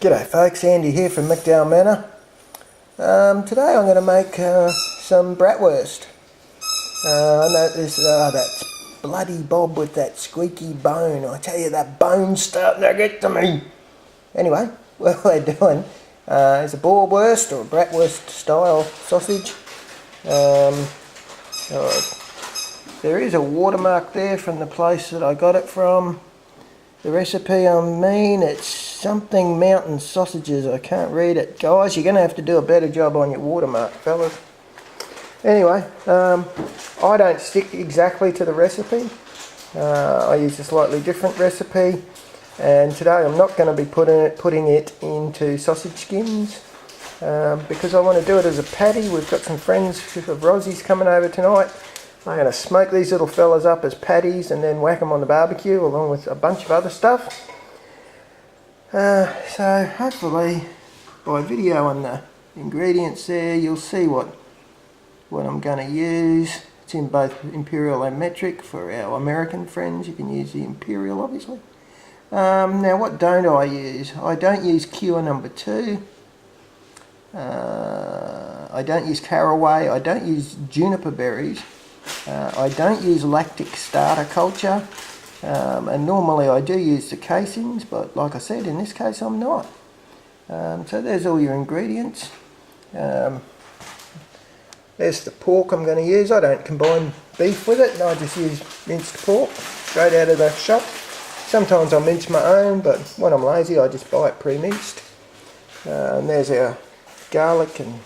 G'day folks, Andy here from McDowell Manor. Today I'm going to make some bratwurst. I noticed that bloody Bob with that squeaky bone. I tell you, that bone's starting to get to me. Anyway, what we're doing is a Baeurwurst or a Bratwurst style sausage. There is a watermark there from the place that I got it from. The recipe, it's something mountain sausages. I can't read it. Guys, you're going to have to do a better job on your watermark, fellas. Anyway, I don't stick exactly to the recipe. I use a slightly different recipe. And today I'm not going to be putting it into sausage skins. Because I want to do it as a patty. We've got some friends of Rossie's coming over tonight. I'm going to smoke these little fellas up as patties and then whack them on the barbecue along with a bunch of other stuff. So hopefully by video on the ingredients there you'll see what I'm going to use. It's in both imperial and metric. For our American friends you can use the imperial obviously. Now what don't I use? I don't use cure number 2. I don't use caraway. I don't use juniper berries. I don't use lactic starter culture, and normally I do use the casings, but like I said, in this case I'm not. So there's all your ingredients. There's the pork I'm going to use. I don't combine beef with it, I just use minced pork straight out of the shop. Sometimes I mince my own, but when I'm lazy I just buy it pre-minced. And there's our garlic and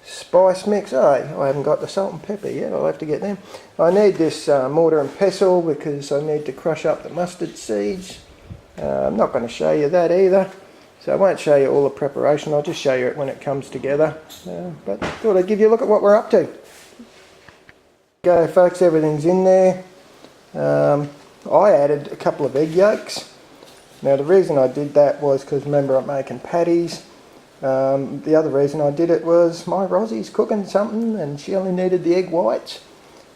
spice mix. I haven't got the salt and pepper yet, I'll have to get them. I need this mortar and pestle because I need to crush up the mustard seeds. I'm not going to show you that either, so I won't show you all the preparation, I'll just show you it when it comes together. But I thought I'd give you a look at what we're up to. Go folks, everything's in there. I added a couple of egg yolks. Now the reason I did that was because remember I'm making patties. The other reason I did it was my Rossie's cooking something and she only needed the egg whites.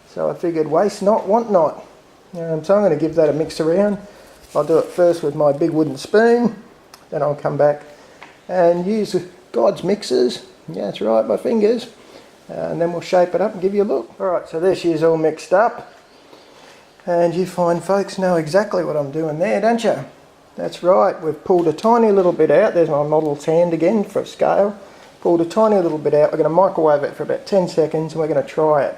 So I figured waste not, want not. So I'm going to give that a mix around. I'll do it first with my big wooden spoon. Then I'll come back and use God's mixers. Yeah, that's right, my fingers. And then we'll shape it up and give you a look. Alright, so there she is all mixed up. And you fine folks know exactly what I'm doing there, don't you? That's right, we've pulled a tiny little bit out. There's my model's hand again for a scale. Pulled a tiny little bit out. We're going to microwave it for about 10 seconds and we're going to try it.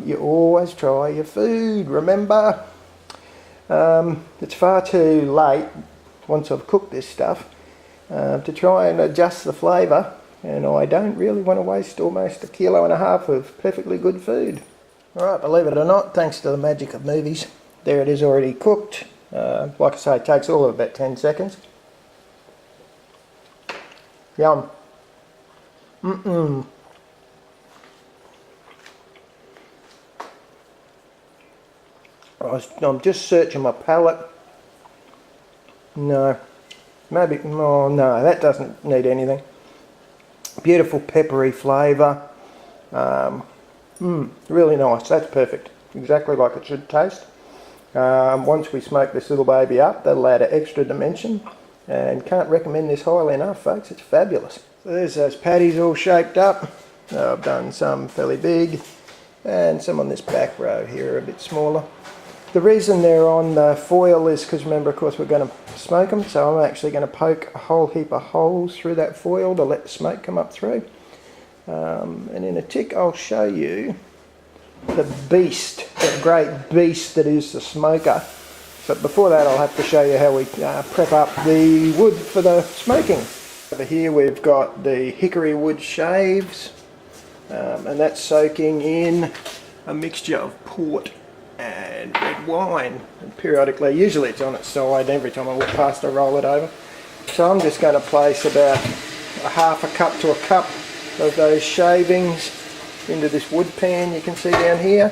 You always try your food, remember? It's far too late, once I've cooked this stuff, to try and adjust the flavour. And I don't really want to waste almost 1.5 kilos of perfectly good food. Alright, believe it or not, thanks to the magic of movies, there it is already cooked. Like I say, it takes all of about 10 seconds. Yum. I'm just searching my palate. No. Maybe, oh no, that doesn't need anything. Beautiful peppery flavour. Really nice, that's perfect. Exactly like it should taste. Once we smoke this little baby up, that'll add an extra dimension, and can't recommend this highly enough folks, it's fabulous. So there's those patties all shaped up. I've done some fairly big and some on this back row here are a bit smaller. The reason they're on the foil is because remember of course we're going to smoke them, so I'm actually going to poke a whole heap of holes through that foil to let the smoke come up through. And in a tick I'll show you the beast, that great beast that is the smoker. But before that I'll have to show you how we prep up the wood for the smoking. Over here we've got the hickory wood shaves, and that's soaking in a mixture of port and red wine. And periodically, usually it's on its side, every time I walk past I roll it over. So I'm just going to place about 1/2 cup to a cup of those shavings into this wood pan you can see down here,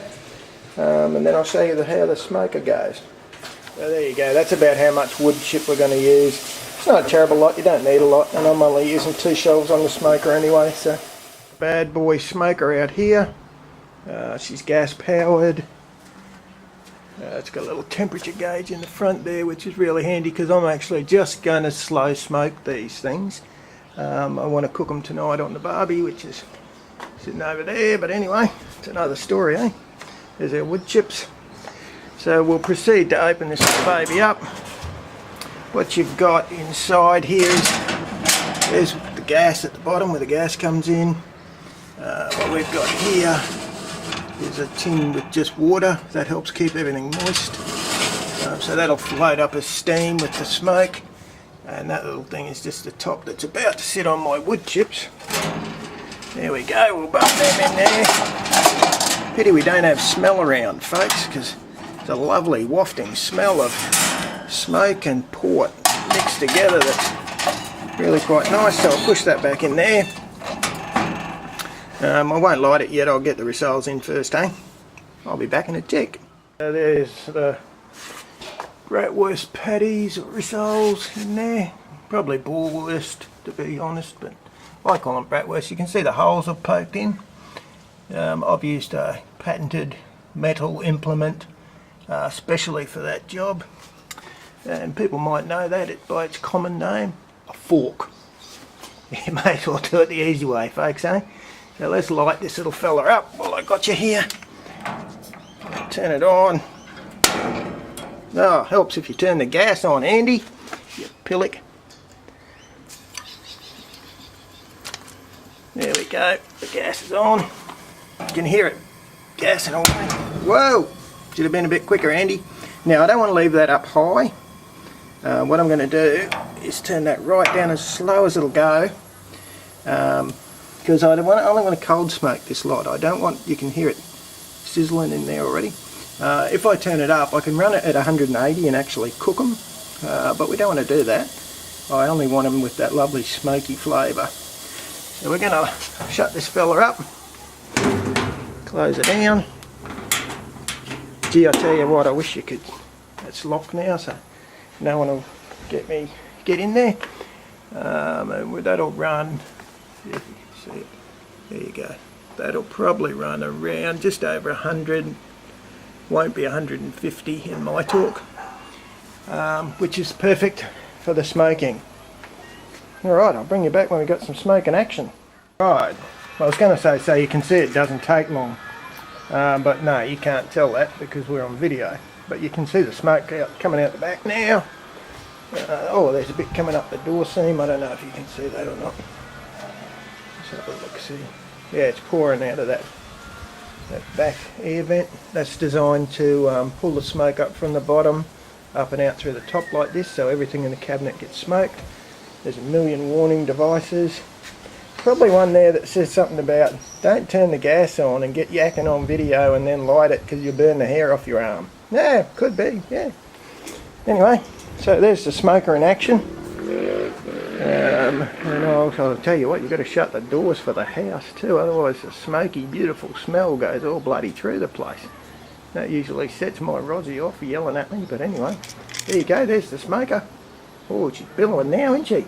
and then I'll show you how the smoker goes. So there you go, that's about how much wood chip we're going to use. It's not a terrible lot, you don't need a lot, and I'm only using 2 shelves on the smoker anyway. So bad boy smoker out here, she's gas powered. It's got a little temperature gauge in the front there, which is really handy because I'm actually just going to slow smoke these things. I want to cook them tonight on the barbie, which is sitting over there, but anyway, it's another story, eh? There's our wood chips. So we'll proceed to open this baby up. What you've got inside here is the gas at the bottom where the gas comes in. What we've got here is a tin with just water. That helps keep everything moist. So that'll float up as steam with the smoke. And that little thing is just the top that's about to sit on my wood chips. There we go, we'll bump them in there. Pity we don't have smell around, folks, because it's a lovely wafting smell of smoke and port mixed together that's really quite nice. So I'll push that back in there. I won't light it yet, I'll get the rissoles in first, eh? I'll be back in a tick. There's the Bratwurst patties or rissoles in there. Probably Baeurwurst, to be honest, but I call them Bratwurst. You can see the holes I've poked in. I've used a patented metal implement specially for that job. And people might know that by its common name, a fork. You may as well do it the easy way, folks, eh? So let's light this little fella up while I got you here. Turn it on. Oh, helps if you turn the gas on, Andy, you pillock. There we go, the gas is on. You can hear it gassing away. Whoa, should have been a bit quicker, Andy. Now I don't want to leave that up high. What I'm going to do is turn that right down as slow as it'll go. Because I only want to cold smoke this lot. I don't want, you can hear it sizzling in there already. If I turn it up, I can run it at 180 and actually cook them, but we don't want to do that. I only want them with that lovely smoky flavour. So we're going to shut this fella up, close it down. Gee, I tell you what, I wish you could, it's locked now, so no one will get in there. And that'll run, see, there you go, that'll probably run around just over 100, won't be 150 in my talk, which is perfect for the smoking. Alright, I'll bring you back when we've got some smoke in action. Right, I was going to say, so you can see it doesn't take long, but no, you can't tell that because we're on video, but you can see the smoke coming out the back now. Oh, there's a bit coming up the door seam. I don't know if you can see that or not. Let's have a look, see. Yeah, it's pouring out of that back air vent. That's designed to pull the smoke up from the bottom, up and out through the top like this, so everything in the cabinet gets smoked. There's a million warning devices. Probably one there that says something about don't turn the gas on and get yakking on video and then light it because you'll burn the hair off your arm. Yeah, could be, yeah. Anyway, so there's the smoker in action. And I'll tell you what, you've got to shut the doors for the house too, otherwise the smoky, beautiful smell goes all bloody through the place. That usually sets my Rosie off for yelling at me, but anyway, there you go, there's the smoker. Oh, she's billowing now, isn't she?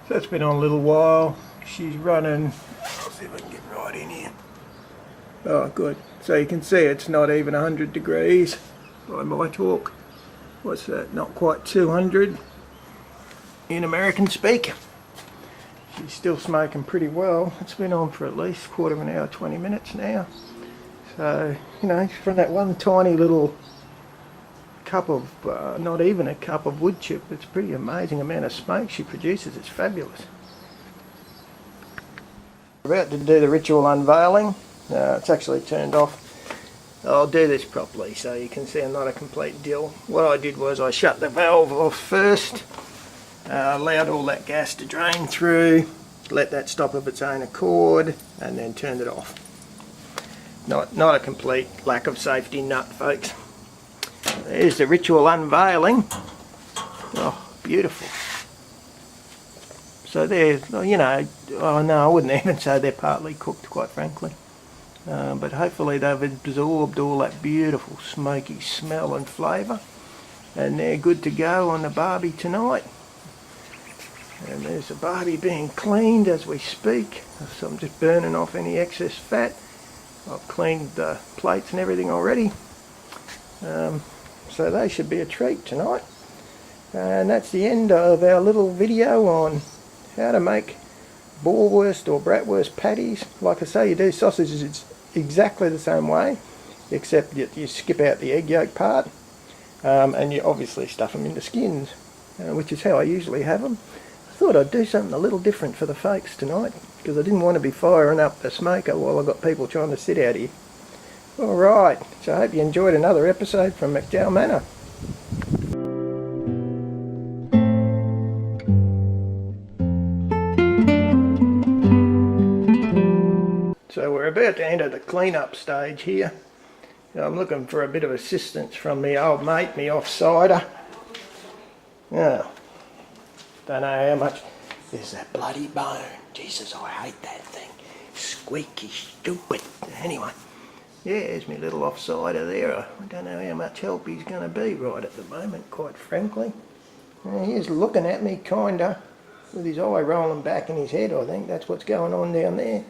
So it's been on a little while. She's running. I'll see if I can get right in here. Oh, good. So you can see it's not even 100 degrees by my talk. What's that? Not quite 200 in American speak. She's still smoking pretty well. It's been on for at least quarter of an hour, 20 minutes now. So, you know, from that one tiny little cup of, not even a cup of wood chip, it's a pretty amazing amount of smoke she produces. It's fabulous. We're about to do the ritual unveiling. It's actually turned off. I'll do this properly so you can see I'm not a complete dill. What I did was I shut the valve off first, allowed all that gas to drain through, let that stop of its own accord, and then turned it off. Not a complete lack of safety nut, folks. There's the ritual unveiling. Oh, beautiful. So they're, you know, oh no, I wouldn't even say they're partly cooked, quite frankly. But hopefully they've absorbed all that beautiful smoky smell and flavour. And they're good to go on the barbie tonight. And there's the barbie being cleaned as we speak. So I'm just burning off any excess fat. I've cleaned the plates and everything already. So they should be a treat tonight. And that's the end of our little video on how to make Baeurwurst or Bratwurst patties. Like I say, you do sausages exactly the same way, except that you skip out the egg yolk part, and you obviously stuff them into skins, which is how I usually have them. I thought I'd do something a little different for the folks tonight, because I didn't want to be firing up the smoker while I've got people trying to sit out here. Alright, so I hope you enjoyed another episode from McDowell Manor. So we're about to enter the clean-up stage here. I'm looking for a bit of assistance from me old mate, me offsider. Now, don't know how much. There's that bloody bone. Jesus, I hate that thing. Squeaky, stupid. Anyway, yeah, there's my little offsider there. I don't know how much help he's going to be right at the moment, quite frankly. He's looking at me, kinda, with his eye rolling back in his head, I think. That's what's going on down there.